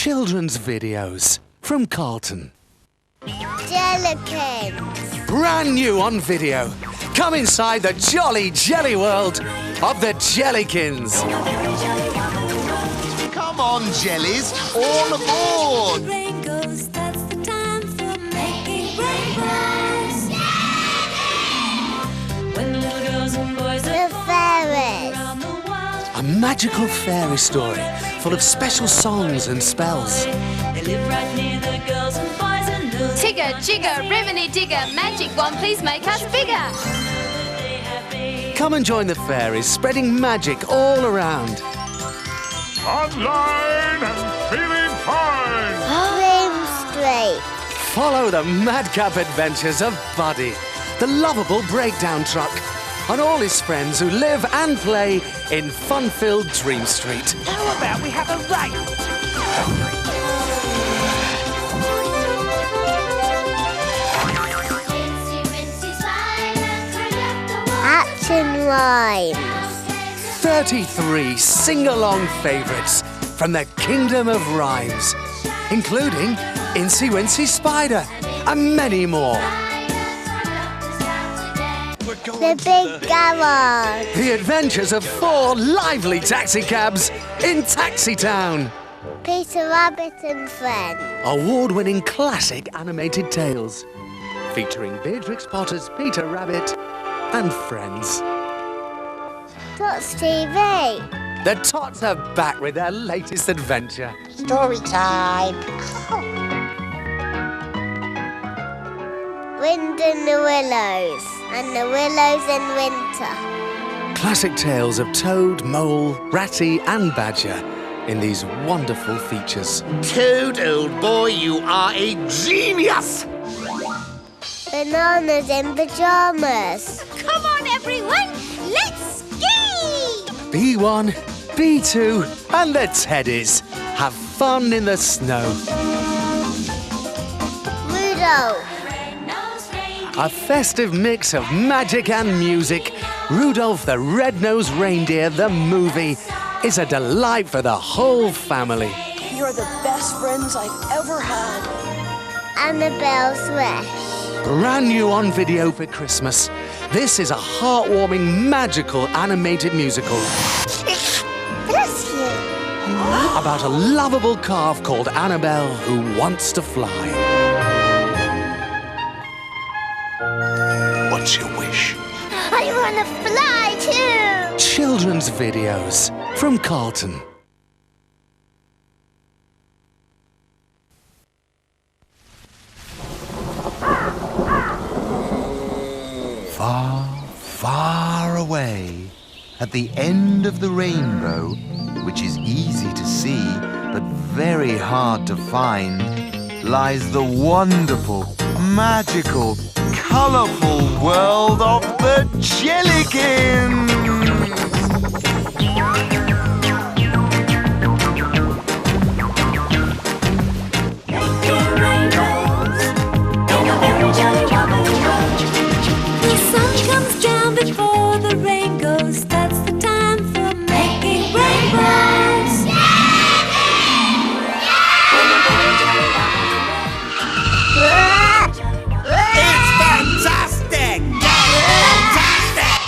children's videos from Carlton. Jellikins. Brand new on video. Come inside the jolly jelly world of the Jellikins. Come on, jellies, all aboard! Rainbows, that's the time for making rainbows. When little girls and boys The fairies. around the world, A magical fairy story full of special songs and spells. they live right near the girls and boys and know Tigger, jigger, remini digger, magic wand, please make us bigger. they have big. Come and join the fairies, spreading magic all around. Online and feeling fine! Dream Street. Follow the madcap adventures of Buddy, the lovable breakdown truck, and all his friends who live and play in fun-filled Dream Street. How about we have a race? Action rhymes. 33 sing-along favourites from the Kingdom of Rhymes, including Incy Wincy Spider and many more. The Big Garage. The adventures of 4 lively taxicabs in Taxi Town. Peter Rabbit and Friends. Award-winning classic animated tales featuring Beatrix Potter's Peter Rabbit and Friends. Tots TV. The Tots are back with their latest adventure. Story time. Wind and the Willows. And the Willows in Winter. Classic tales of Toad, Mole, Ratty and Badger in these wonderful features. Toad, old boy, you are a genius! Bananas in Pyjamas. Come on, everyone, let's ski! B1, B2 and the Teddies have fun in the snow. Rudolph. A festive mix of magic and music. Rudolph the Red-Nosed Reindeer, the movie, is a delight for the whole family. You're the best friends I've ever had. Annabelle's Wish. Brand new on video for Christmas. This is a heartwarming, magical animated musical Bless you. about a lovable calf called Annabelle who wants to fly. What's your wish? I want to fly too. Children's videos from Carlton. Far, far away, at the end of the rainbow, which is easy to see but very hard to find, lies the wonderful, magical, colourful world of the Jellikins! The sun comes down before the rain goes. That's the time for making rainbows. It's fantastic! Fantastic!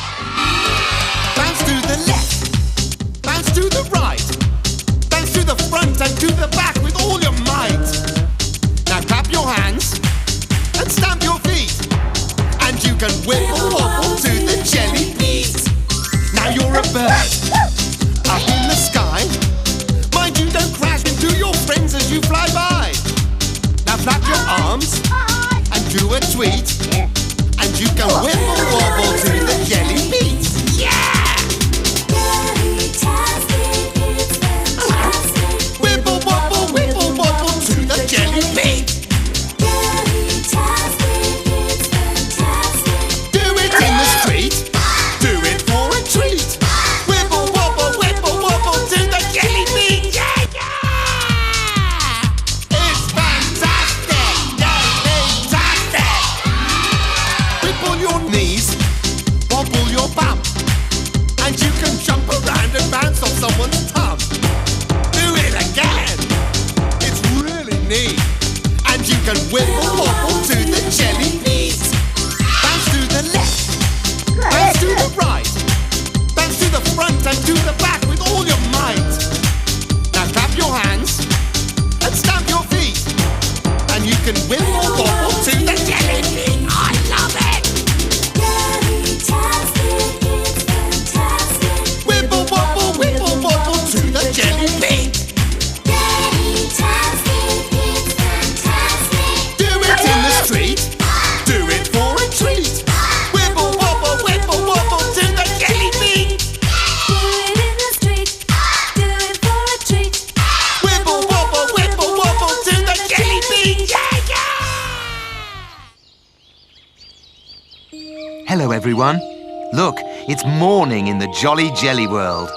everyone. Look, it's morning in the jolly jelly world.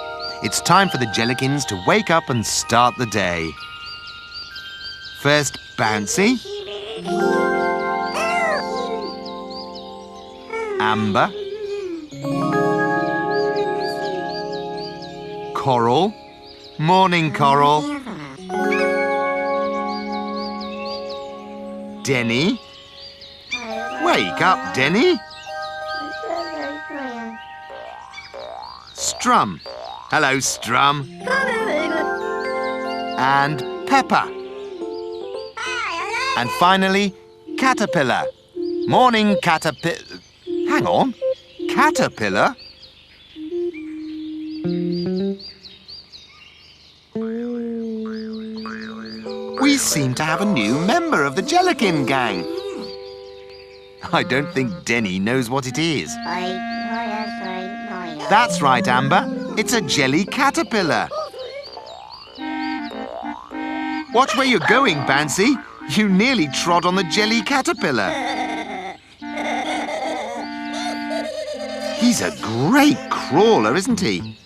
It's time for the Jellikins to wake up and start the day. First, Bouncy. Amber. Coral. Morning, Coral. Denny. Wake up, Denny. Strum. Hello, Strum. And Pepper. And finally, Caterpillar. Morning, Caterpillar. Hang on. Caterpillar? We seem to have a new member of the Jellikin gang. I don't think Denny knows what it is. That's right, Amber. It's a jelly caterpillar. Watch where you're going, Bouncy. You nearly trod on the jelly caterpillar. He's a great crawler, isn't he?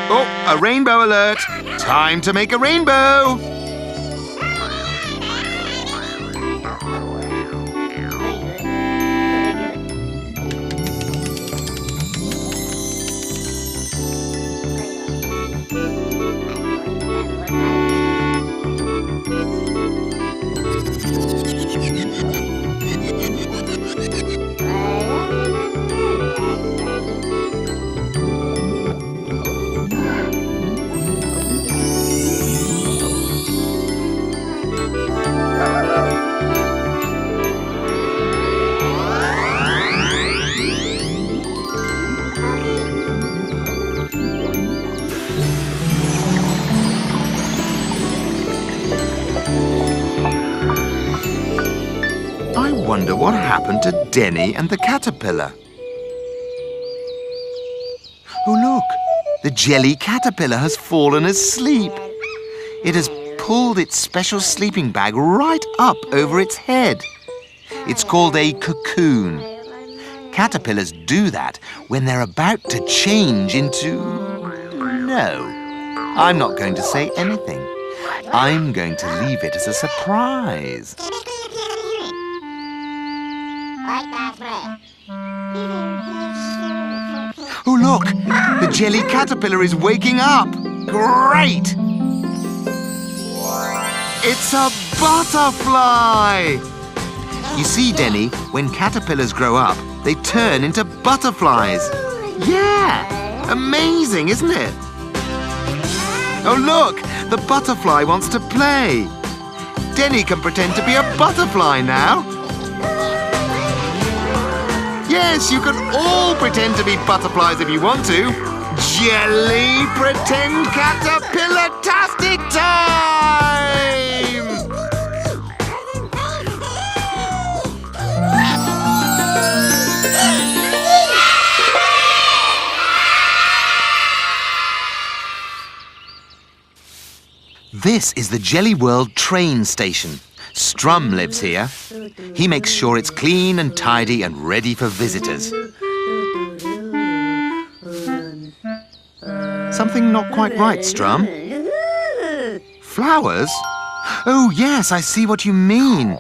Oh, a rainbow alert! Time to make a rainbow! I wonder what happened to Denny and the caterpillar. Oh, look! The jelly caterpillar has fallen asleep. It has pulled its special sleeping bag right up over its head. It's called a cocoon. Caterpillars do that when they're about to change into... No, I'm not going to say anything. I'm going to leave it as a surprise. Oh, look! The jelly caterpillar is waking up! Great! It's a butterfly! You see, Denny, when caterpillars grow up, they turn into butterflies. Yeah! Amazing, isn't it? Oh, look! The butterfly wants to play. Denny can pretend to be a butterfly now. Yes, you can all pretend to be butterflies if you want to. Jelly Pretend Caterpillar-tastic time! This is the Jelly World train station. Strum lives here. He makes sure it's clean and tidy and ready for visitors. Something not quite right, Strum. Flowers? Oh, yes, I see what you mean.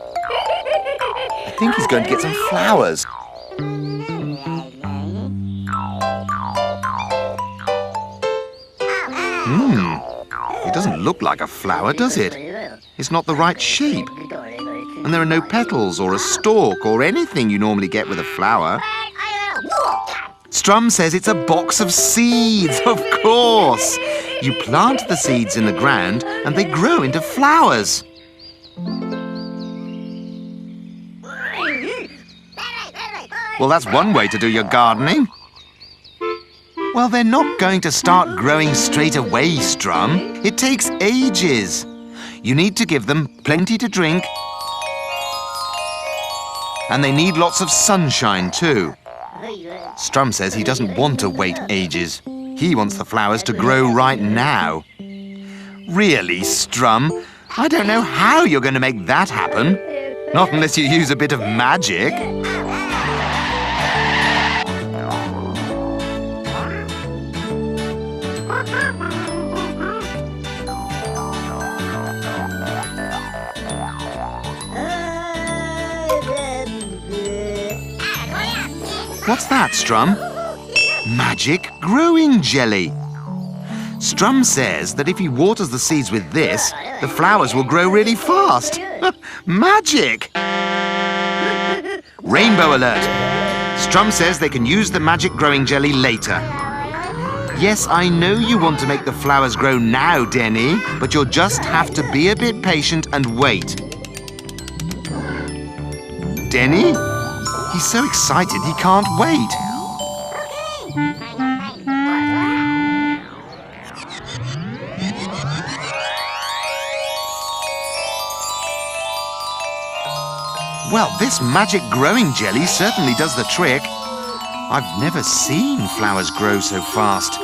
I think he's going to get some flowers. It doesn't look like a flower, does it? It's not the right shape. And there are no petals or a stalk or anything you normally get with a flower. Strum says it's a box of seeds, of course. You plant the seeds in the ground and they grow into flowers. Well, that's one way to do your gardening. Well, they're not going to start growing straight away, Strum. It takes ages. You need to give them plenty to drink And they need lots of sunshine too. Strum says he doesn't want to wait ages. He wants the flowers to grow right now. Really, Strum? I don't know how you're going to make that happen. Not unless you use a bit of magic. What's that, Strum? Magic growing jelly. Strum says that if he waters the seeds with this, the flowers will grow really fast. Magic! Rainbow alert! Strum says they can use the magic growing jelly later. Yes, I know you want to make the flowers grow now, Denny, but you'll just have to be a bit patient and wait. Denny? He's so excited he can't wait. Well, this magic growing jelly certainly does the trick. I've never seen flowers grow so fast.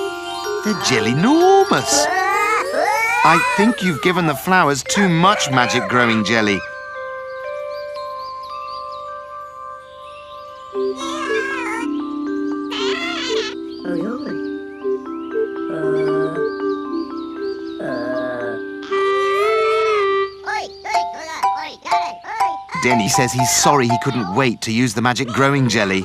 They're jelly-normous. I think you've given the flowers too much magic growing jelly. Denny says he's sorry he couldn't wait to use the magic growing jelly.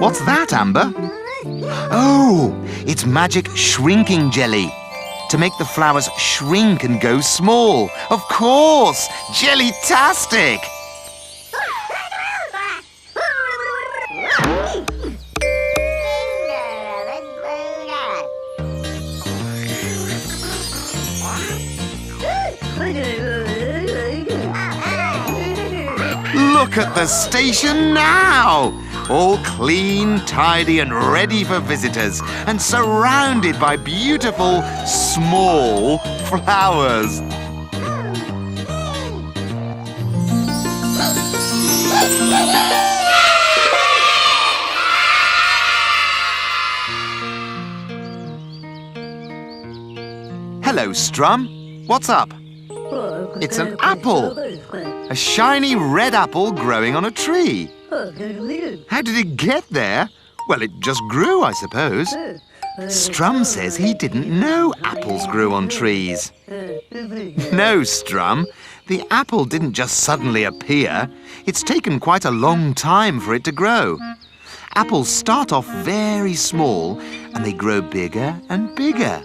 What's that, Amber? Oh, it's magic shrinking jelly. To make the flowers shrink and go small. Of course! Jellytastic! Look at the station now! All clean, tidy and ready for visitors and surrounded by beautiful, small flowers. Hello, Strum. What's up? It's an apple. A shiny red apple growing on a tree. How did it get there? Well, it just grew, I suppose. Strum says he didn't know apples grew on trees. No, Strum. The apple didn't just suddenly appear. It's taken quite a long time for it to grow. Apples start off very small and they grow bigger and bigger.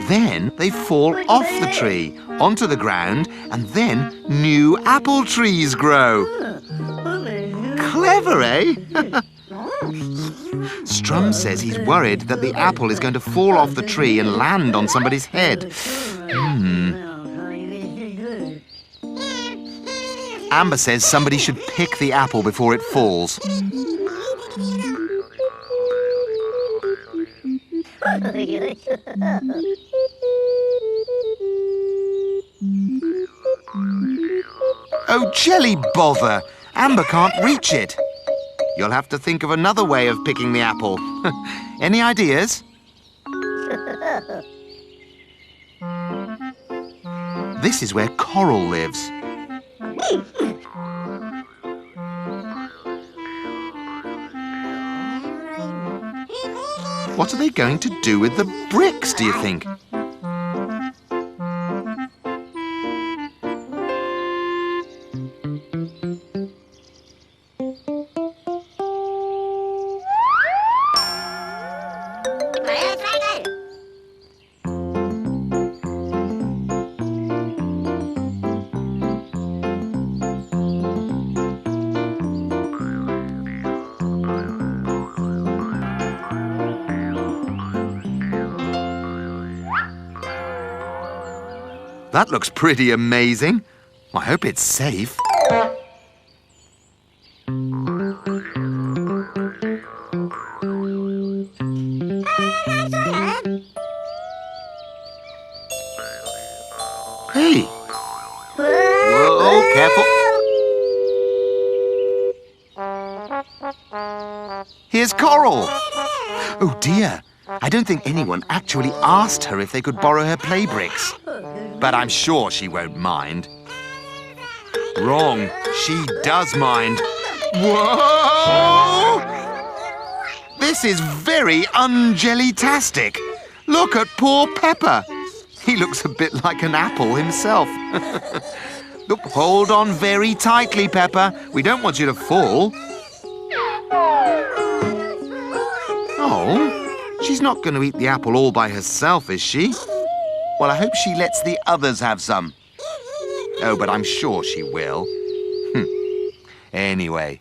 Then they fall off the tree, onto the ground, and then new apple trees grow. Clever, eh? Strum says he's worried that the apple is going to fall off the tree and land on somebody's head. Amber says somebody should pick the apple before it falls. Oh, jelly bother! Amber can't reach it. You'll have to think of another way of picking the apple. Any ideas? This is where Coral lives. What are they going to do with the bricks, do you think? That looks pretty amazing. I hope it's safe. Hey! Whoa, careful. Here's Coral. Oh dear, I don't think anyone actually asked her if they could borrow her play bricks. But I'm sure she won't mind. Wrong, she does mind. Whoa! This is very un-Jellytastic. Look at poor Pepper. He looks a bit like an apple himself. Look, hold on very tightly, Pepper. We don't want you to fall. Oh, she's not going to eat the apple all by herself, is she? Well, I hope she lets the others have some. Oh, but I'm sure she will. Anyway,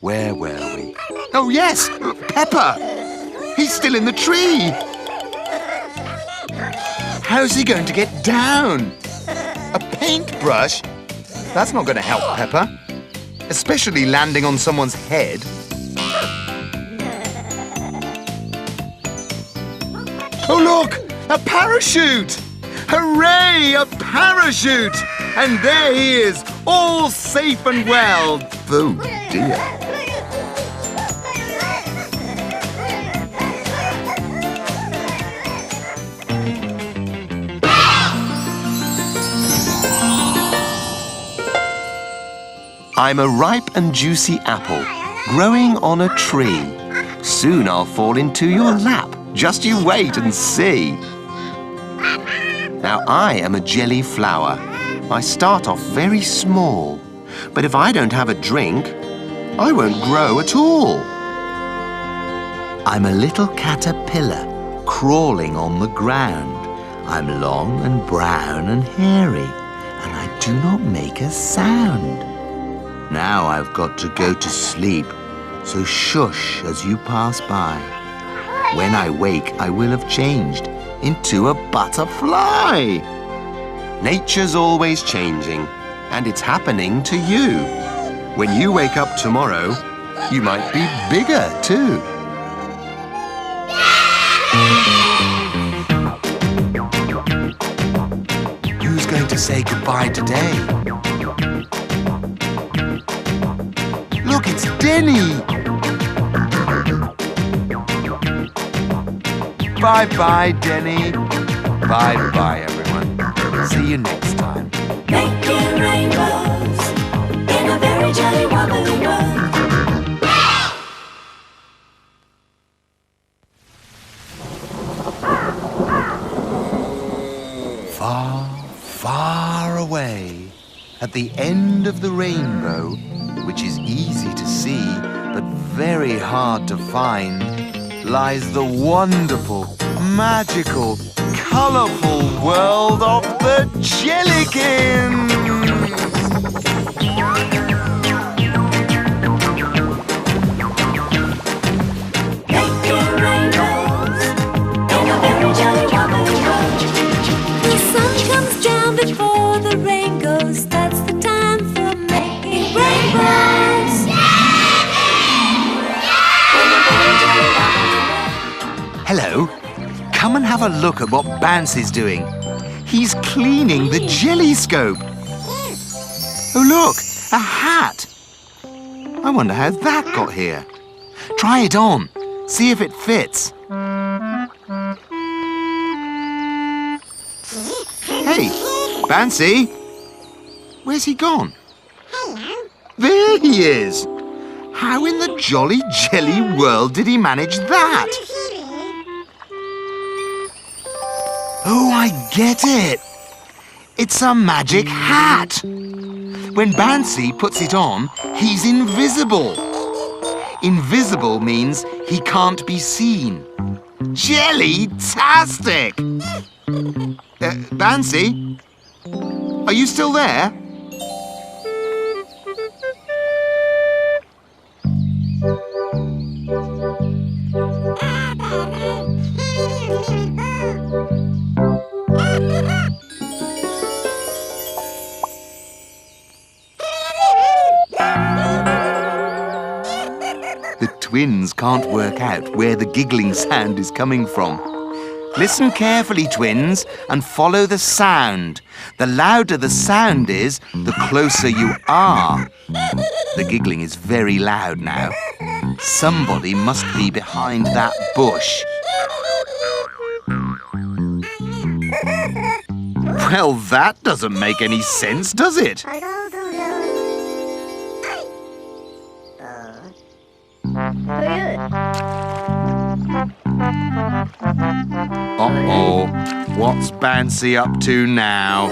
where were we? Oh, yes! Pepper! He's still in the tree! How's he going to get down? A paintbrush? That's not going to help Pepper. Especially landing on someone's head. Oh, look! A parachute! Hooray! A parachute! And there he is, all safe and well. Oh, dear. I'm a ripe and juicy apple, growing on a tree. Soon I'll fall into your lap. Just you wait and see. Now I am a jelly flower. I start off very small, but if I don't have a drink, I won't grow at all. I'm a little caterpillar crawling on the ground. I'm long and brown and hairy, and I do not make a sound. Now I've got to go to sleep, so shush as you pass by. When I wake, I will have changed into a butterfly. Nature's always changing, and it's happening to you. When you wake up tomorrow, you might be bigger too. Who's going to say goodbye today? Look, it's Denny! Bye-bye, Denny. Bye-bye, everyone. See you next time. Making rainbows in a very jolly wobbly world. Far, far away, at the end of the rainbow, which is easy to see but very hard to find, lies the wonderful, magical, colourful world of the Jellikins! Making rainbows in a very jolly wobbly world. The sun comes down before the rain goes. That's the time for making rainbows. Hello. Come and have a look at what Bouncy's doing. He's cleaning the Jellyscope. Oh, look, a hat. I wonder how that got here. Try it on. See if it fits. Hey, Bouncy. Where's he gone? Hello. There he is. How in the jolly jelly world did he manage that? Oh, I get it. It's a magic hat. When Bouncy puts it on, he's invisible. Invisible means he can't be seen. Jellytastic! Bouncy? Are you still there? The twins can't work out where the giggling sound is coming from. Listen carefully, twins, and follow the sound. The louder the sound is, the closer you are. The giggling is very loud now. Somebody must be behind that bush. Well, that doesn't make any sense, does it? Uh-oh. What's Bouncy up to now?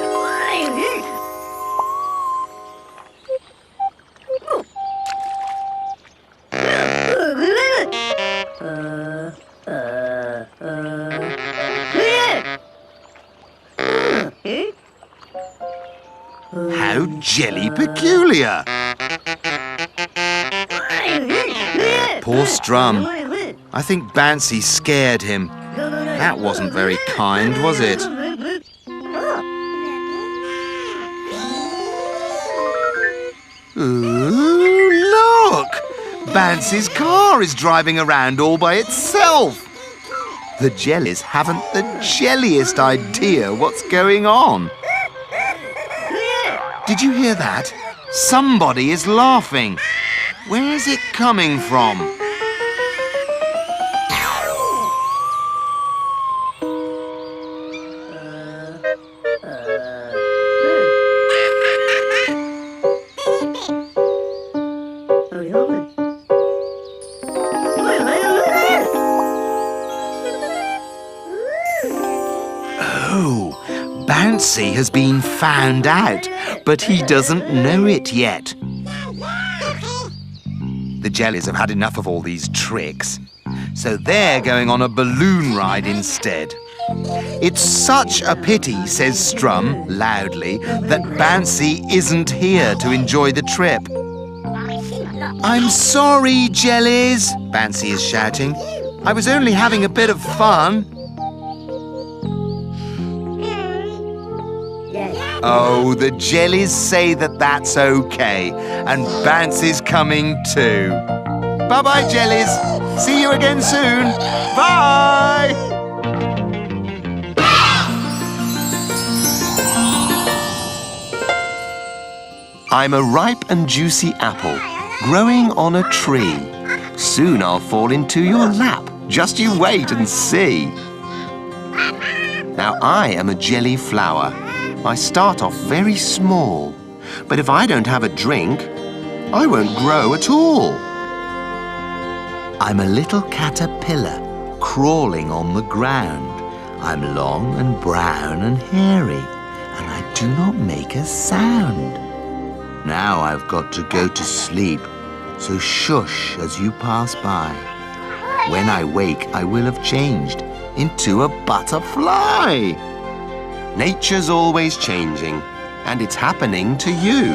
How jelly peculiar! Poor Strum. I think Bouncy scared him. That wasn't very kind, was it? Ooh, look! Bouncy's car is driving around all by itself. The jellies haven't the jelliest idea what's going on. Did you hear that? Somebody is laughing. Where is it coming from? Oh, Bouncy has been found out, but he doesn't know it yet. The jellies have had enough of all these tricks, so they're going on a balloon ride instead. It's such a pity, says Strum loudly, that Bouncy isn't here to enjoy the trip. I'm sorry, jellies, Bouncy is shouting. I was only having a bit of fun. Oh, the jellies say that that's okay, and Bouncy's coming too. Bye-bye, jellies. See you again soon. Bye! I'm a ripe and juicy apple, growing on a tree. Soon I'll fall into your lap. Just you wait and see. Now I am a jelly flower. I start off very small, but if I don't have a drink, I won't grow at all. I'm a little caterpillar crawling on the ground. I'm long and brown and hairy, and I do not make a sound. Now I've got to go to sleep, so shush as you pass by. When I wake, I will have changed into a butterfly. Nature's always changing, and it's happening to you.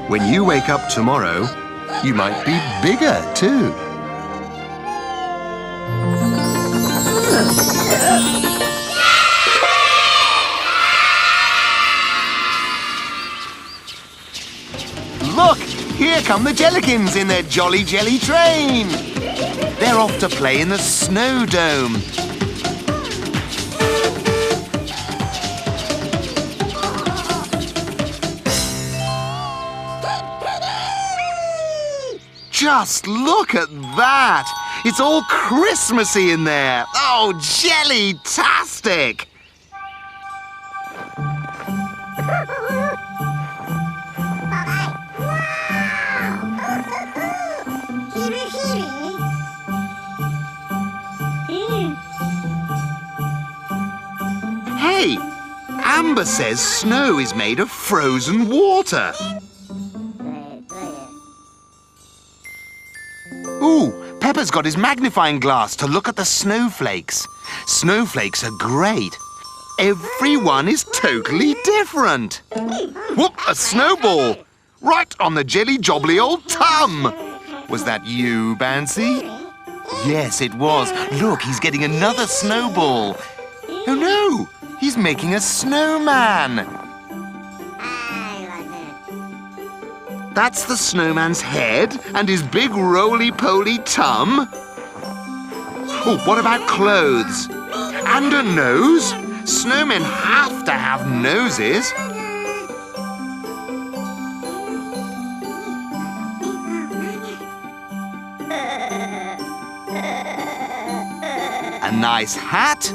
When you wake up tomorrow, you might be bigger too. Look! Here come the Jellikins in their jolly jelly train! They're off to play in the snow dome. Just look at that! It's all Christmassy in there! Oh, Jellytastic! Hey! Amber says snow is made of frozen water. Ooh, Peppa's got his magnifying glass to look at the snowflakes. Snowflakes are great. Everyone is totally different. Whoop, a snowball! Right on the jelly jobbly old tum! Was that you, Bouncy? Yes, it was. Look, he's getting another snowball. Oh no, he's making a snowman. That's the snowman's head and his big roly-poly tum. Oh, what about clothes? And a nose? Snowmen have to have noses. A nice hat,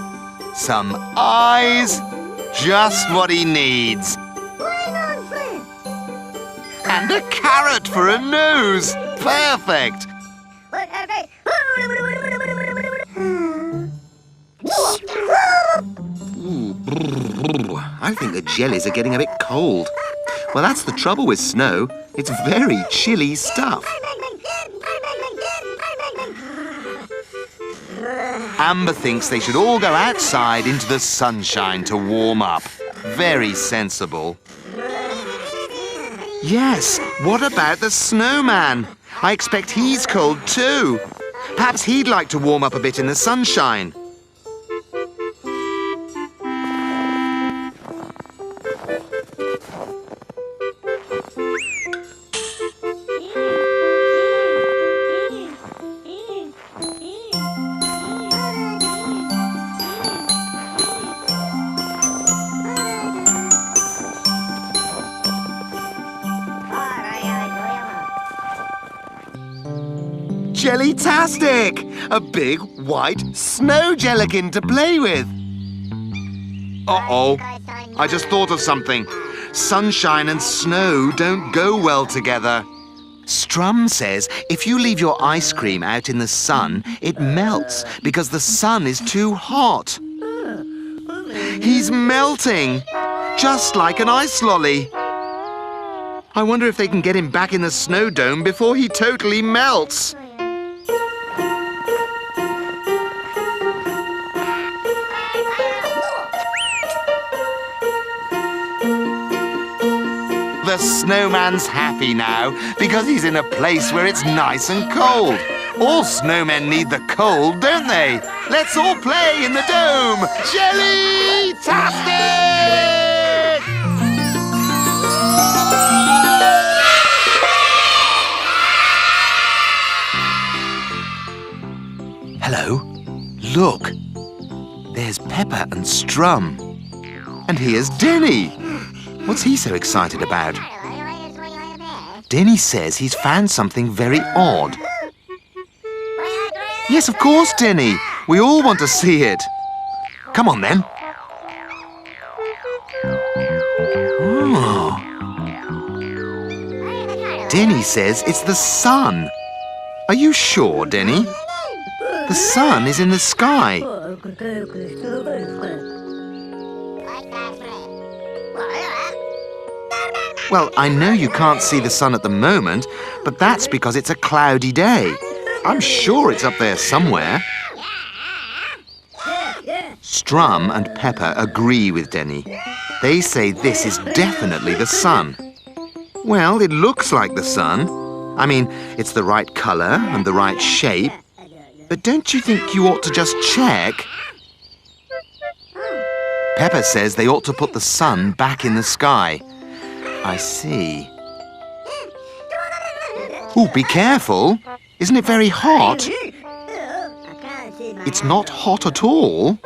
some eyes, just what he needs. And a carrot for a nose. Perfect. I think the jellies are getting a bit cold. Well, that's the trouble with snow. It's very chilly stuff. Amber thinks they should all go outside into the sunshine to warm up. Very sensible. Yes, what about the snowman? I expect he's cold too. Perhaps he'd like to warm up a bit in the sunshine. Jellytastic! A big white snow jellikin to play with. Uh-oh. I just thought of something. Sunshine and snow don't go well together. Strum says if you leave your ice cream out in the sun, it melts because the sun is too hot. He's melting, just like an ice lolly. I wonder if they can get him back in the snow dome before he totally melts. The snowman's happy now because he's in a place where it's nice and cold. All snowmen need the cold, don't they? Let's all play in the dome! Jellytastic! Hello. Look. There's Pepper and Strum. And here's Denny. What's he so excited about? Denny says he's found something very odd. Yes, of course, Denny. We all want to see it. Come on, then. Oh. Denny says it's the sun. Are you sure, Denny? The sun is in the sky. Well, I know you can't see the sun at the moment, but that's because it's a cloudy day. I'm sure it's up there somewhere. Strum and Pepper agree with Denny. They say this is definitely the sun. Well, it looks like the sun. I mean, it's the right colour and the right shape. But don't you think you ought to just check? Pepper says they ought to put the sun back in the sky. I see. Oh, be careful. Isn't it very hot? It's not hot at all.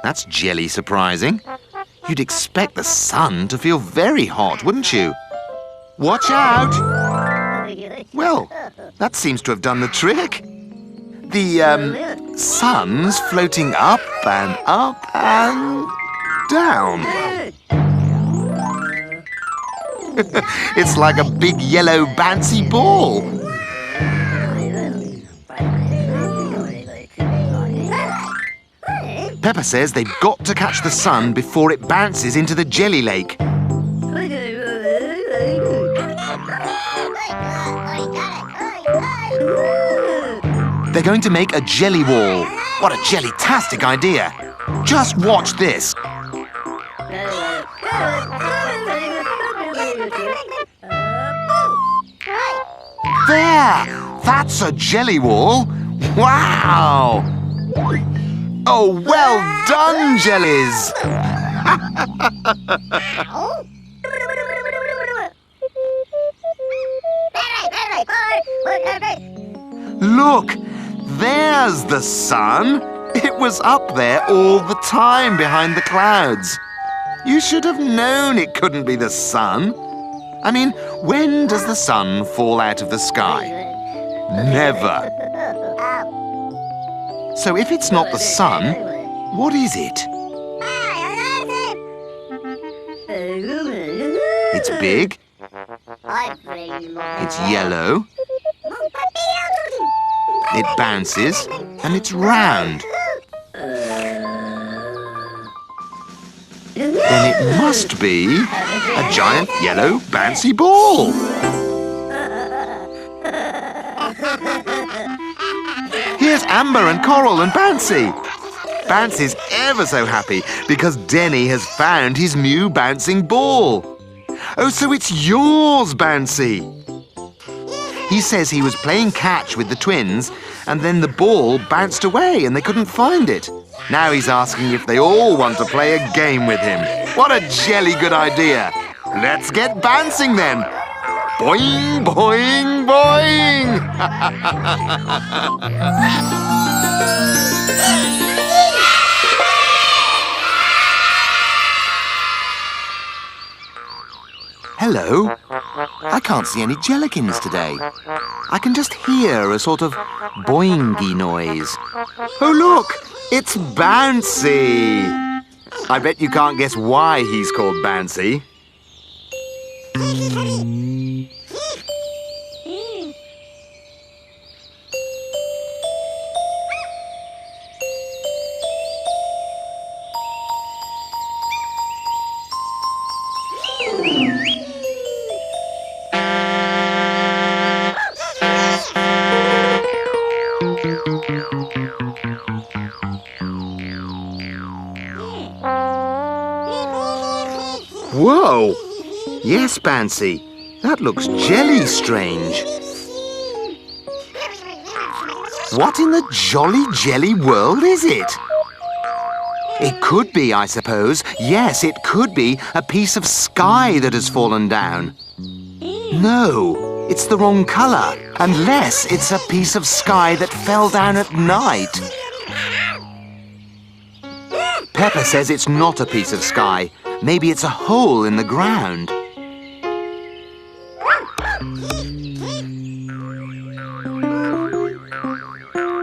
That's jelly surprising. You'd expect the sun to feel very hot, wouldn't you? Watch out! Well, that seems to have done the trick. The, sun's floating up and down. It's like a big yellow bouncy ball. Pepper says they've got to catch the sun before it bounces into the jelly lake. They're going to make a jelly wall. What a jellytastic idea. Just watch this. There! That's a jelly wall. Wow! Oh, well done, jellies! Look! There's the sun. It It was up there all the time behind the clouds. You should have known it couldn't be the sun. I mean, when does the sun fall out of the sky? Never. So if it's not the sun, what is it? It's big. It's yellow. It bounces, and it's round. Then it must be a giant yellow bouncy ball. Here's Amber and Coral and Bouncy. Bouncy's ever so happy because Denny has found his new bouncing ball. Oh, so it's yours, Bouncy. He says he was playing catch with the twins and then the ball bounced away and they couldn't find it. Now he's asking if they all want to play a game with him. What a jelly good idea. Let's get bouncing then. Boing, boing, boing. Hello. I can't see any Jellikins today. I can just hear a sort of boingy noise. Oh, look! It's Bouncy! I bet you can't guess why he's called Bouncy. Whoa! Yes, Bouncy. That looks jelly strange. What in the jolly jelly world is it? It could be, I suppose. Yes, it could be a piece of sky that has fallen down. No, it's the wrong colour. Unless it's a piece of sky that fell down at night. Peppa says it's not a piece of sky. Maybe it's a hole in the ground.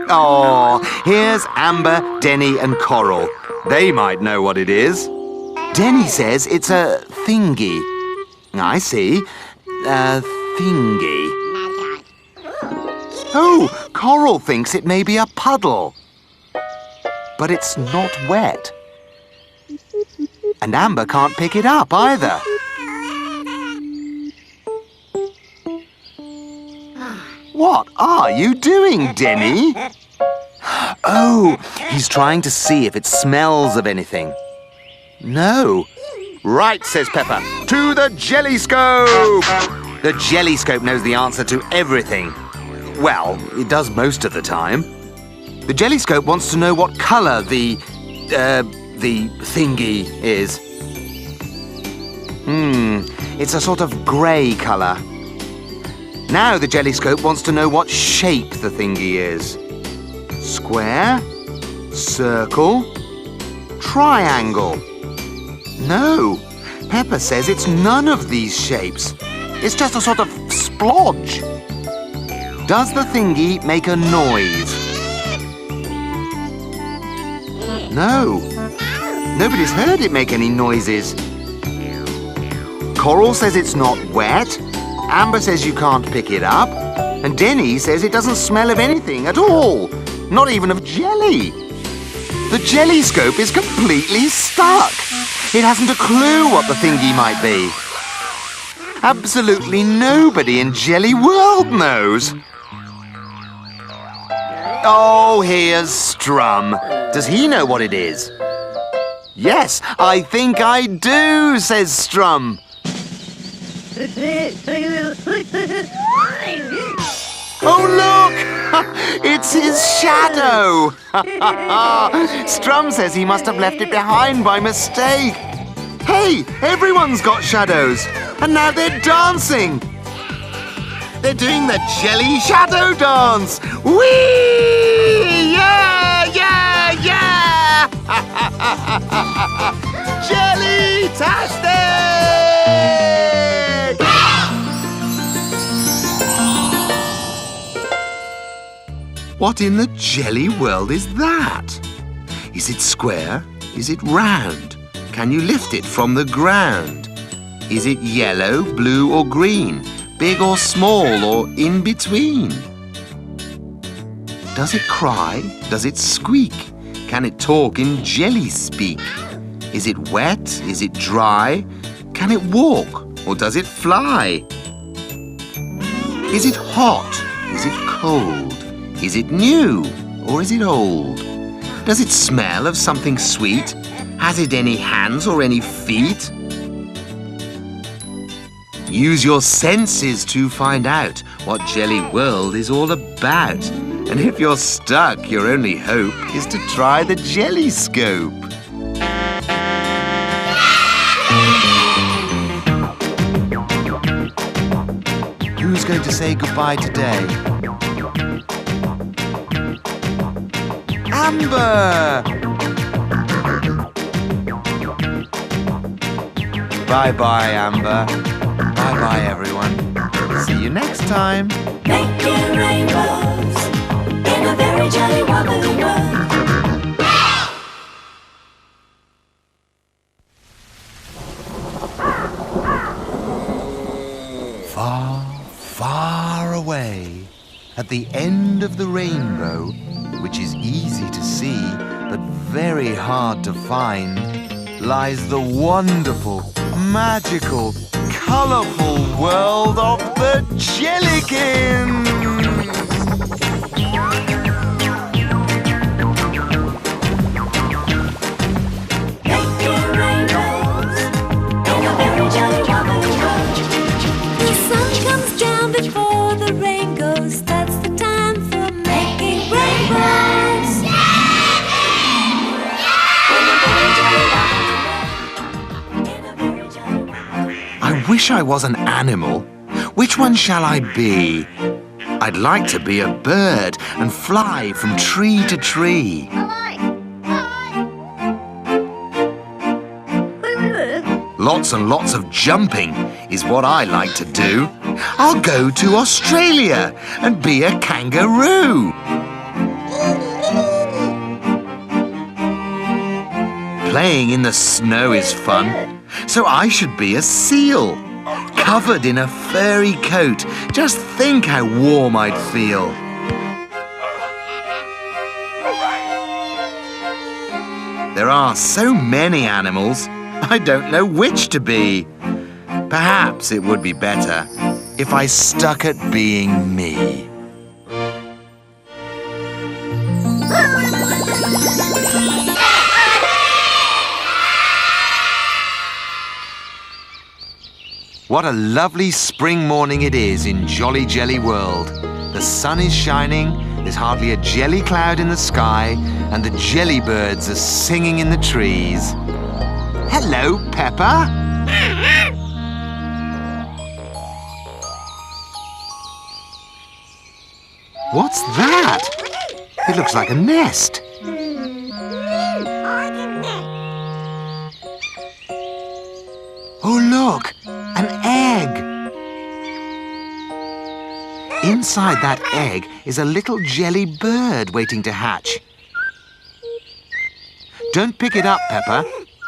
Oh, here's Amber, Denny and Coral. They might know what it is. Denny says it's a thingy. I see. A thingy. Oh, Coral thinks it may be a puddle. But it's not wet. And Amber can't pick it up either. What are you doing, Denny? Oh, he's trying to see if it smells of anything. No. Right, says Peppa. To the Jellyscope! The Jellyscope knows the answer to everything. Well, it does most of the time. The Jellyscope wants to know what colour the thingy is. It's a sort of grey colour. Now the Jellyscope wants to know what shape the thingy is. Square, circle, triangle. No, Peppa says it's none of these shapes. It's just a sort of splodge. Does the thingy make a noise? No, nobody's heard it make any noises. Coral says it's not wet. Amber says you can't pick it up. And Denny says it doesn't smell of anything at all. Not even of jelly. The Jellyscope is completely stuck. It hasn't a clue what the thingy might be. Absolutely nobody in Jelly World knows. Oh, here's Strum. Does he know what it is? Yes, I think I do, says Strum. Oh, look! It's his shadow! Strum says he must have left it behind by mistake. Hey, everyone's got shadows. And now they're dancing. They're doing the Jelly Shadow Dance. Whee! Yeah, yeah, yeah! Jellytastic! What in the jelly world is that? Is it square? Is it round? Can you lift it from the ground? Is it yellow, blue or green? Big or small or in between? Does it cry? Does it squeak? Can it talk in jelly speak? Is it wet? Is it dry? Can it walk or does it fly? Is it hot? Is it cold? Is it new or is it old? Does it smell of something sweet? Has it any hands or any feet? Use your senses to find out what Jelly World is all about. And if you're stuck, your only hope is to try the Jellyscope. Who's going to say goodbye today? Amber! Bye-bye, Amber. Bye-bye, everyone. See you next time. Making rainbows in a very jolly wobbly world. Far, far away, at the end of the rainbow, which is easy to see but very hard to find, lies the wonderful, magical, colourful world of the Jellikins! Making rainbows in a very jolly wobbly world. The sun comes down before the rain goes. That's the time for making rainbows. I wish I was an animal. Which one shall I be? I'd like to be a bird and fly from tree to tree. Lots and lots of jumping is what I like to do. I'll go to Australia and be a kangaroo. Playing in the snow is fun, so I should be a seal, covered in a furry coat. Just think how warm I'd feel. There are so many animals, I don't know which to be. Perhaps it would be better if I stuck at being me. What a lovely spring morning it is in Jolly Jelly World. The sun is shining, there's hardly a jelly cloud in the sky, and the jelly birds are singing in the trees. Hello, Peppa. What's that? It looks like a nest. Oh, look, an egg. Inside that egg is a little jelly bird waiting to hatch. Don't pick it up, Peppa.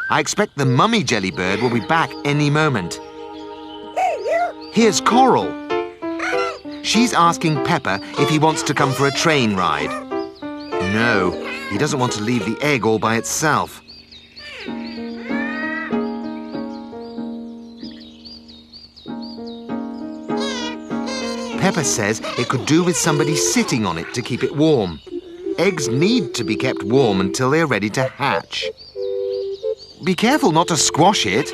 I expect the mummy jelly bird will be back any moment. Here's Coral. She's asking Peppa if he wants to come for a train ride. No, he doesn't want to leave the egg all by itself. Peppa says it could do with somebody sitting on it to keep it warm. Eggs need to be kept warm until they're ready to hatch. Be careful not to squash it.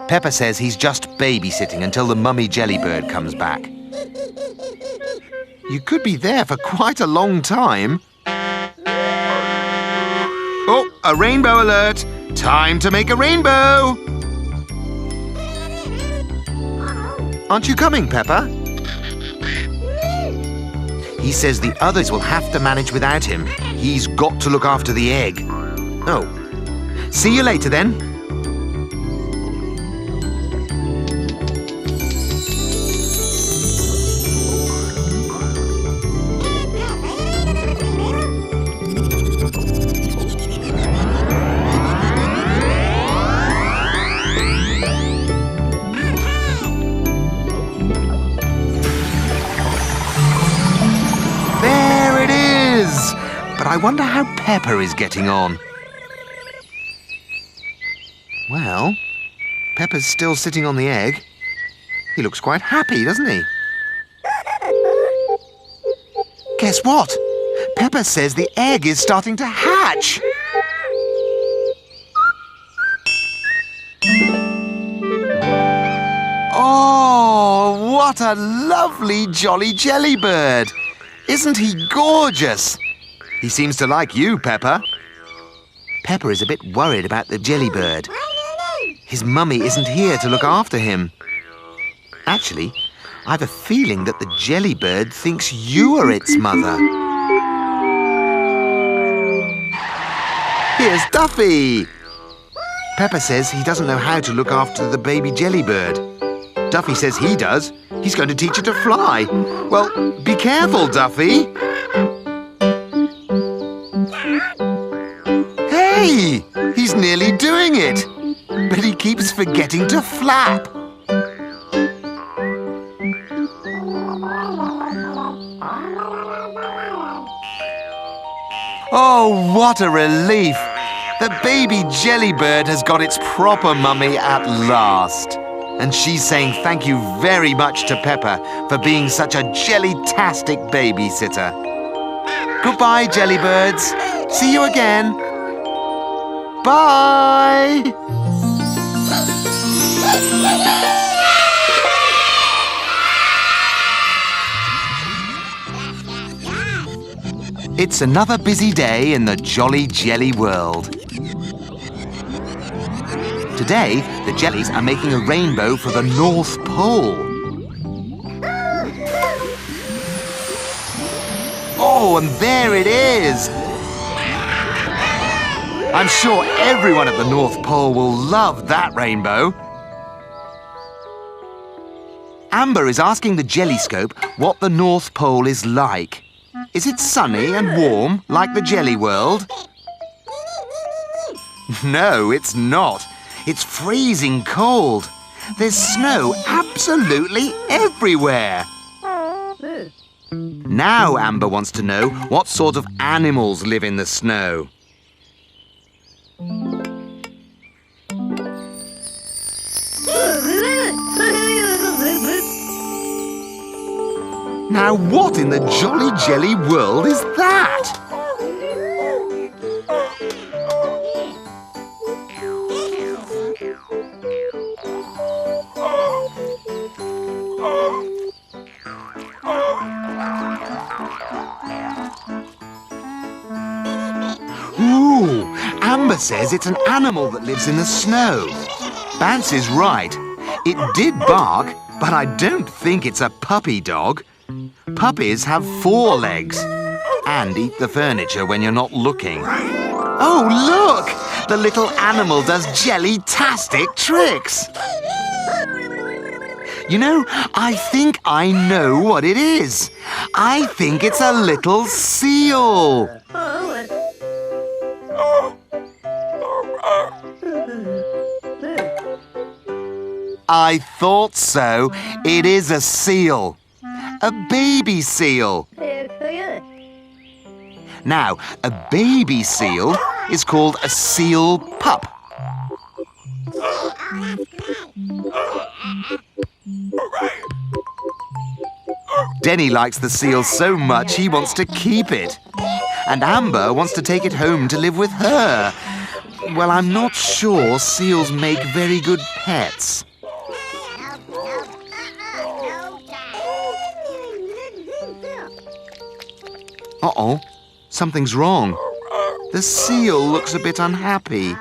Peppa says he's just babysitting until the mummy jellybird comes back. You could be there for quite a long time. Oh, a rainbow alert! Time to make a rainbow! Aren't you coming, Peppa? He says the others will have to manage without him. he's got to look after the egg. Oh, see you later then. I wonder how Pepper is getting on. Well, Pepper's still sitting on the egg. He looks quite happy, doesn't he? Guess what? Pepper says the egg is starting to hatch. Oh, what a lovely jolly jellybird! Isn't he gorgeous? He seems to like you, Pepper. Pepper is a bit worried about the jellybird. His mummy isn't here to look after him. Actually, I've a feeling that the jellybird thinks you are its mother. Here's Duffy. Pepper says he doesn't know how to look after the baby jellybird. Duffy says he does. He's going to teach it to fly. Well, be careful, Duffy. Hey! He's nearly doing it! But he keeps forgetting to flap. Oh, what a relief! The baby jellybird has got its proper mummy at last. And she's saying thank you very much to Pepper for being such a jellytastic babysitter. Goodbye, jellybirds. See you again. Bye! It's another busy day in the Jolly Jelly world. Today, the jellies are making a rainbow for the North Pole. Oh, and there it is! I'm sure everyone at the North Pole will love that rainbow. Amber is asking the Jellyscope what the North Pole is like. Is it sunny and warm like the Jelly world? No, it's not. It's freezing cold. There's snow absolutely everywhere. Now Amber wants to know what sort of animals live in the snow. Now what in the Jolly Jelly world is that? Ooh, Amber says it's an animal that lives in the snow. Bance is right. It did bark, but I don't think it's a puppy dog. Puppies have 4 legs and eat the furniture when you're not looking. Oh, look! The little animal does jelly-tastic tricks. You know, I think I know what it is. I think it's a little seal. I thought so. It is a seal. A baby seal. Now, a baby seal is called a seal pup. Denny likes the seal so much he wants to keep it. And Amber wants to take it home to live with her. Well, I'm not sure seals make very good pets. Uh-oh, something's wrong. The seal looks a bit unhappy.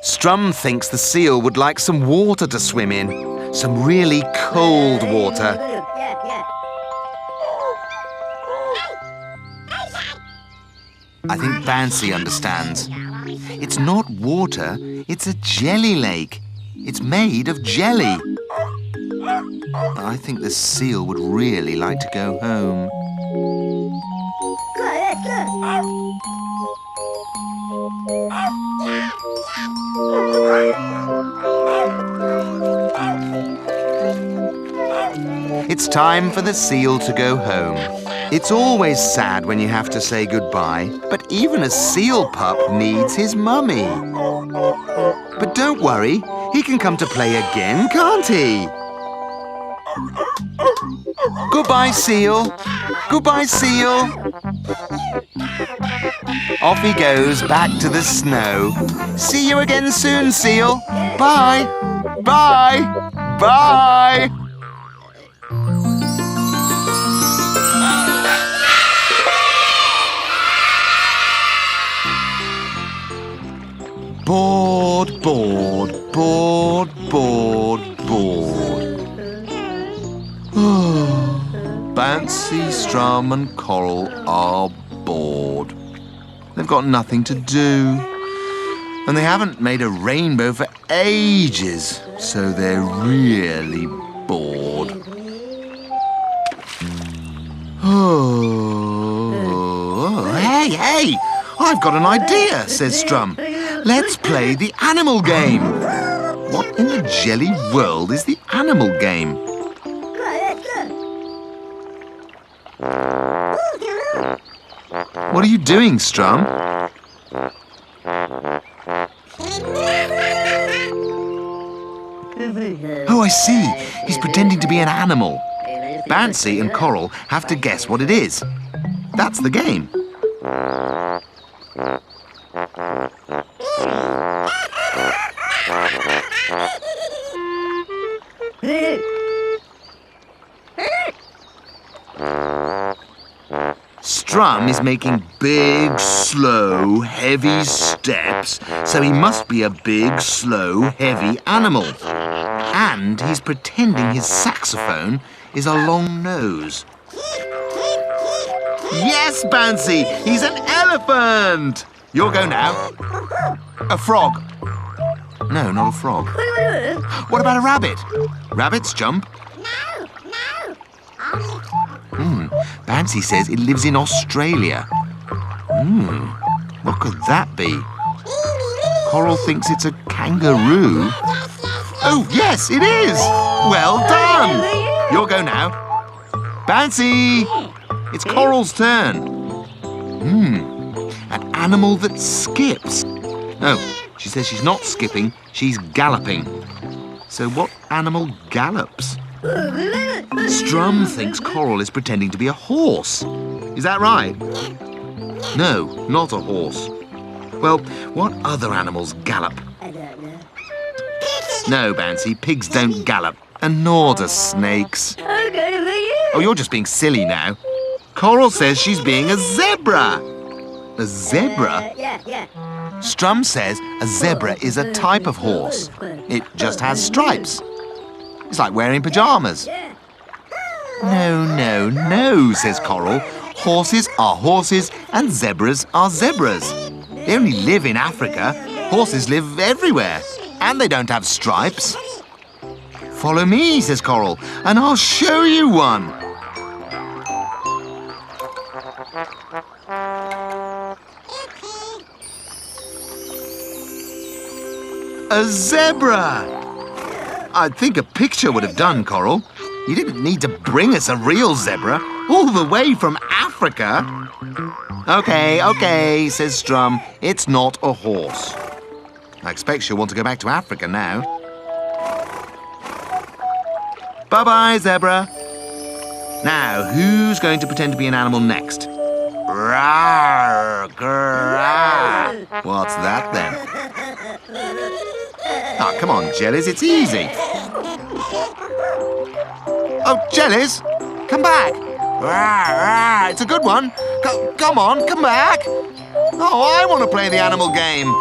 Strum thinks the seal would like some water to swim in. Some really cold water. I think Bouncy understands. It's not water, it's a jelly lake. It's made of jelly. I think the seal would really like to go home. It's time for the seal to go home. It's always sad when you have to say goodbye, but even a seal pup needs his mummy. But don't worry, he can come to play again, can't he? Goodbye, seal. Goodbye, seal. Off he goes back to the snow. See you again soon, seal. Bye. Bye. Bye. Bored, bored, bored, bored, bored. Bouncy, Strum and Coral are bored. They've got nothing to do. And they haven't made a rainbow for ages, so they're really bored. Oh, hey! I've got an idea, says Strum. Let's play the animal game. What in the jelly world is the animal game? What are you doing, Strum? Oh, I see. He's pretending to be an animal. Bouncy and Coral have to guess what it is. That's the game. Strum is making big, slow, heavy steps, so he must be a big, slow, heavy animal. And he's pretending his saxophone is a long nose. Yes, Bouncy! He's an elephant! Your go now. A frog. No, not a frog. What about a rabbit? Rabbits jump. Bouncy says it lives in Australia. What could that be? Coral thinks it's a kangaroo. Oh, yes, it is! Well done! Your go now. Bouncy! It's Coral's turn. An animal that skips. Oh, she says she's not skipping, she's galloping. So what animal gallops? Strum thinks Coral is pretending to be a horse. Is that right? No, not a horse. Well, what other animals gallop? I don't know. No, Bouncy, pigs don't gallop, and nor do snakes. I'm going for you. Oh, you're just being silly now. Coral says she's being a zebra. A zebra? Yeah. Strum says a zebra is a type of horse. It just has stripes. It's like wearing pyjamas. No, says Coral. Horses are horses and zebras are zebras. They only live in Africa. Horses live everywhere. And they don't have stripes. Follow me, says Coral, and I'll show you one. A zebra! I think a picture would have done, Coral. You didn't need to bring us a real zebra, all the way from Africa. Okay, says Strum. It's not a horse. I expect she'll want to go back to Africa now. Bye-bye, zebra. Now, who's going to pretend to be an animal next? Rawr, grrr. What's that, then? Oh, come on, Jellies, it's easy. Oh, Jellies, come back. Rawr, it's a good one. Come on, come back. Oh, I want to play the animal game.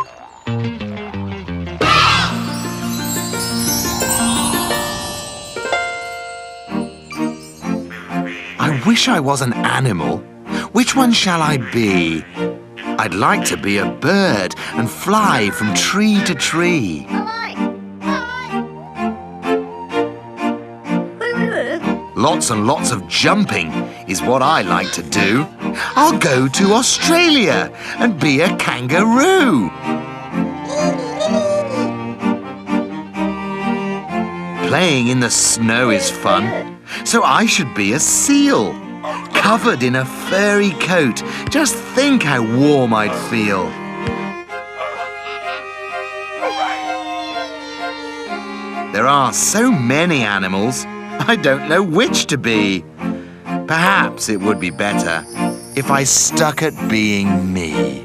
I wish I was an animal. Which one shall I be? I'd like to be a bird and fly from tree to tree. Lots and lots of jumping is what I like to do. I'll go to Australia and be a kangaroo. Playing in the snow is fun, so I should be a seal. Covered in a furry coat. Just think how warm I'd feel. There are so many animals, I don't know which to be. Perhaps it would be better if I stuck at being me.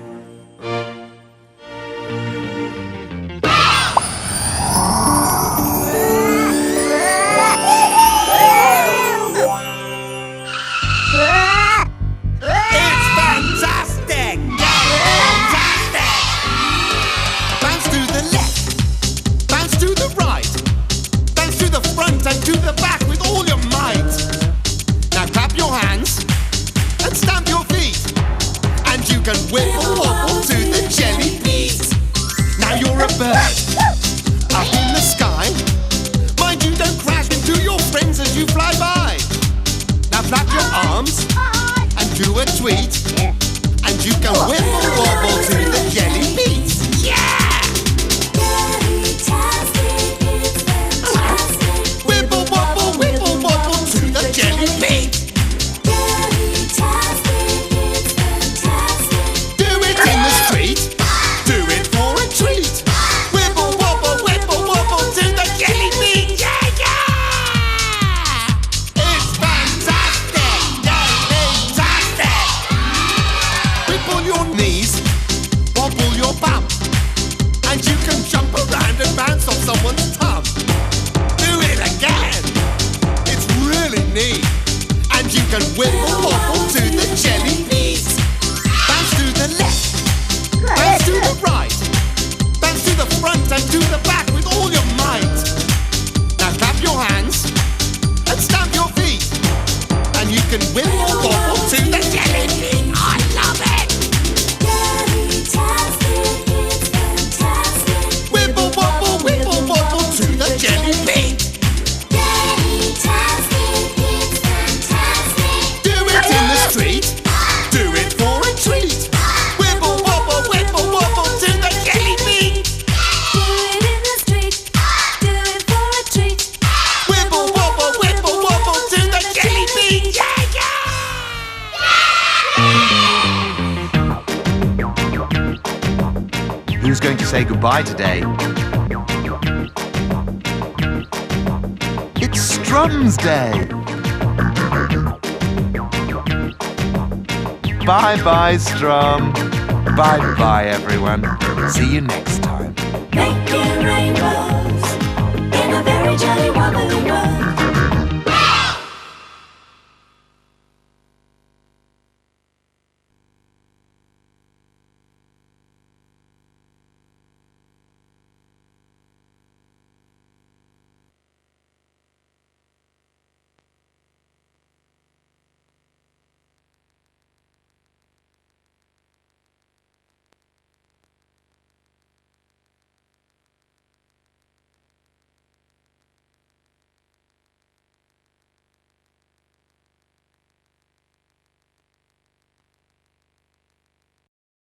Who's going to say goodbye today? It's Strum's Day! Bye-bye, Strum. Bye-bye, everyone. See you next time. Making rainbows in a very jolly wobbly